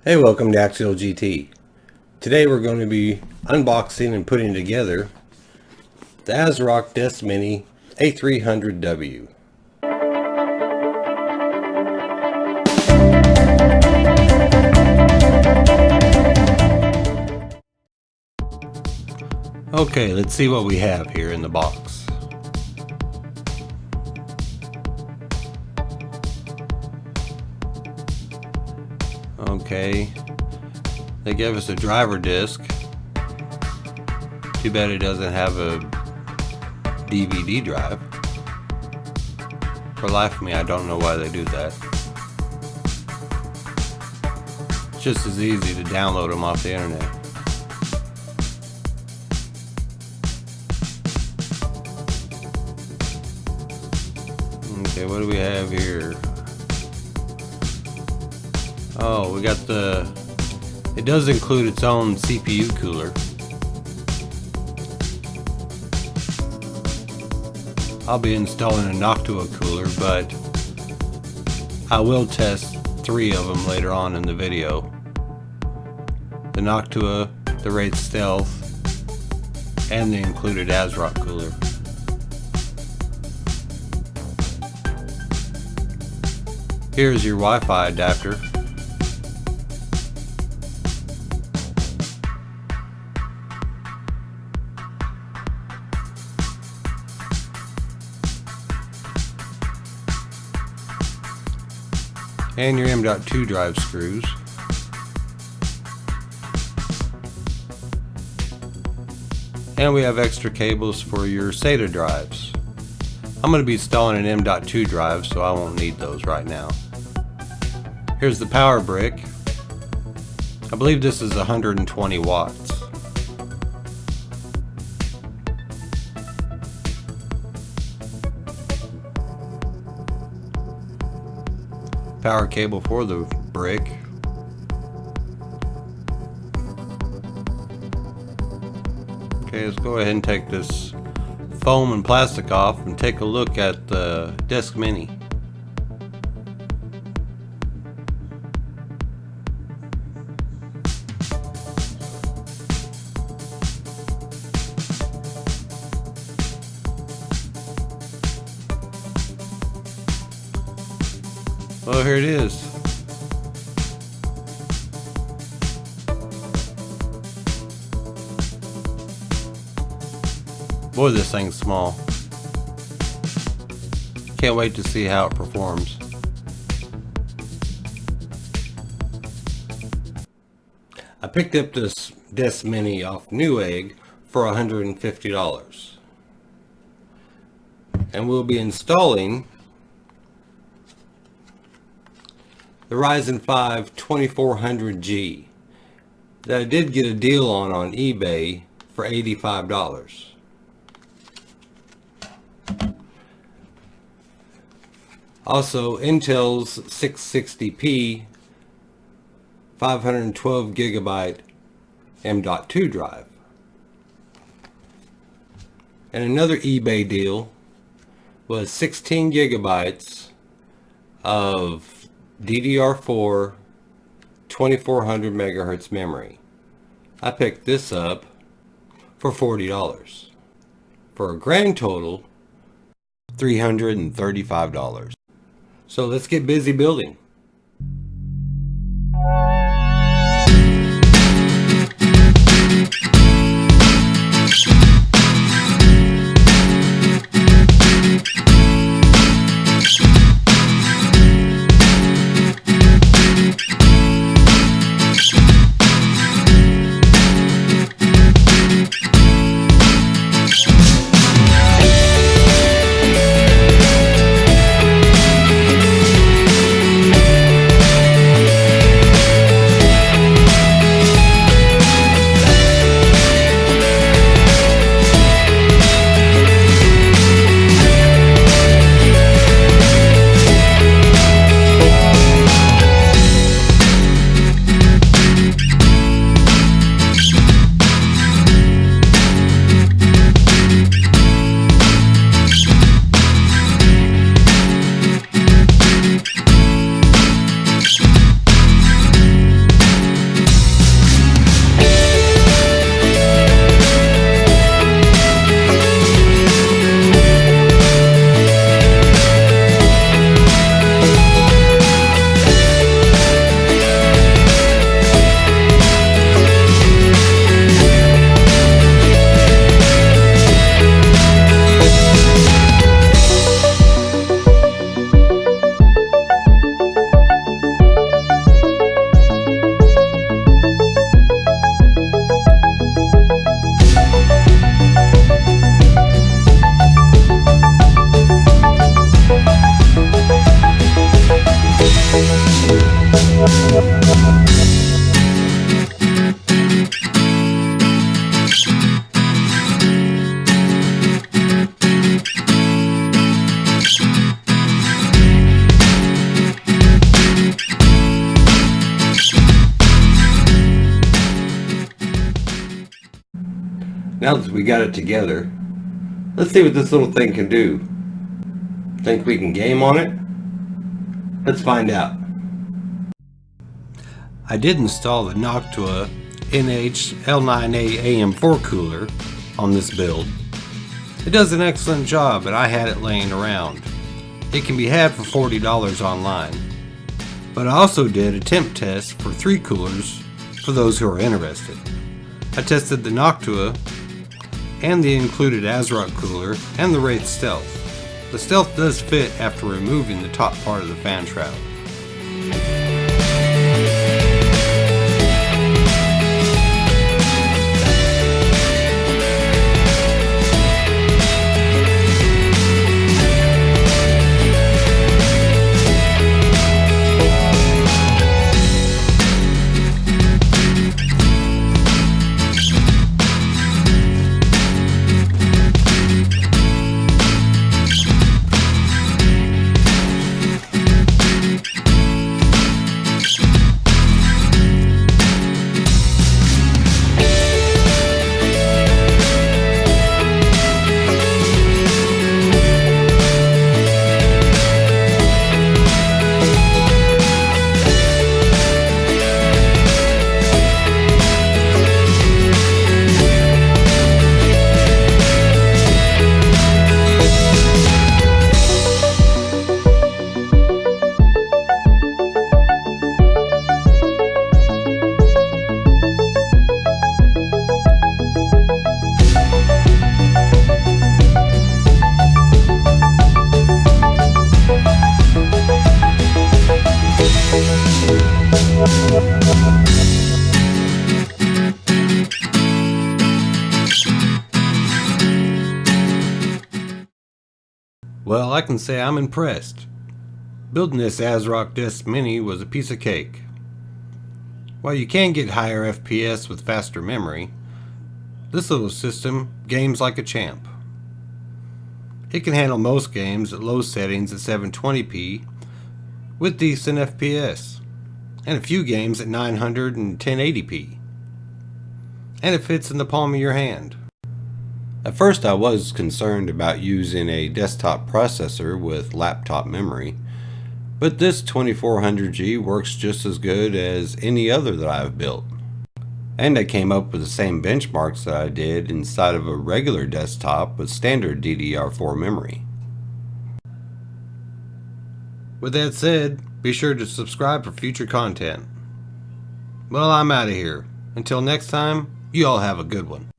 Hey, welcome to Axial GT. Today we're going to be unboxing and putting together the Asrock Deskmini A300W. Okay, let's see what we have here in the box. Okay, they gave us a driver disc. Too bad it doesn't have a DVD drive. For life of me, I don't know why they do that. It's just as easy to download them off the internet. Okay, what do we have here? Oh, we got it does include its own CPU cooler. I'll be installing a Noctua cooler, but I will test 3 of them later on in the video. The Noctua, the Wraith Stealth, and the included Asrock cooler. Here's your Wi-Fi adapter. And your M.2 drive screws. And we have extra cables for your SATA drives. I'm going to be installing an M.2 drive, so I won't need those right now. Here's the power brick. I believe this is 120 watts. Power cable for the brick. Okay, let's go ahead and take this foam and plastic off and take a look at the Deskmini. Well, here it is. Boy, this thing's small. Can't wait to see how it performs. I picked up this Deskmini off Newegg for $150. And we'll be installing the Ryzen 5 2400G that I did get a deal on eBay for $85. Also, Intel's 660p 512 gigabyte M.2 drive. And another eBay deal was 16 gigabytes of DDR4 2400 megahertz memory. I picked this up for $40 for a grand total $335. So let's get busy building. Now that we got it together, let's see what this little thing can do. Think we can game on it? Let's find out. I did install the Noctua NH-L9A AM4 cooler on this build. It does an excellent job, and I had it laying around. It can be had for $40 online. But I also did a temp test for 3 coolers for those who are interested. I tested the Noctua and the included Asrock cooler and the Wraith Stealth. The Stealth does fit after removing the top part of the fan shroud. Well, I can say I'm impressed. Building this Asrock Deskmini was a piece of cake. While you can get higher FPS with faster memory, this little system games like a champ. It can handle most games at low settings at 720p with decent FPS, and a few games at 900 and 1080p. And it fits in the palm of your hand. At first I was concerned about using a desktop processor with laptop memory, but this 2400G works just as good as any other that I've built. And I came up with the same benchmarks that I did inside of a regular desktop with standard DDR4 memory. With that said, be sure to subscribe for future content. Well, I'm out of here. Until next time, you all have a good one.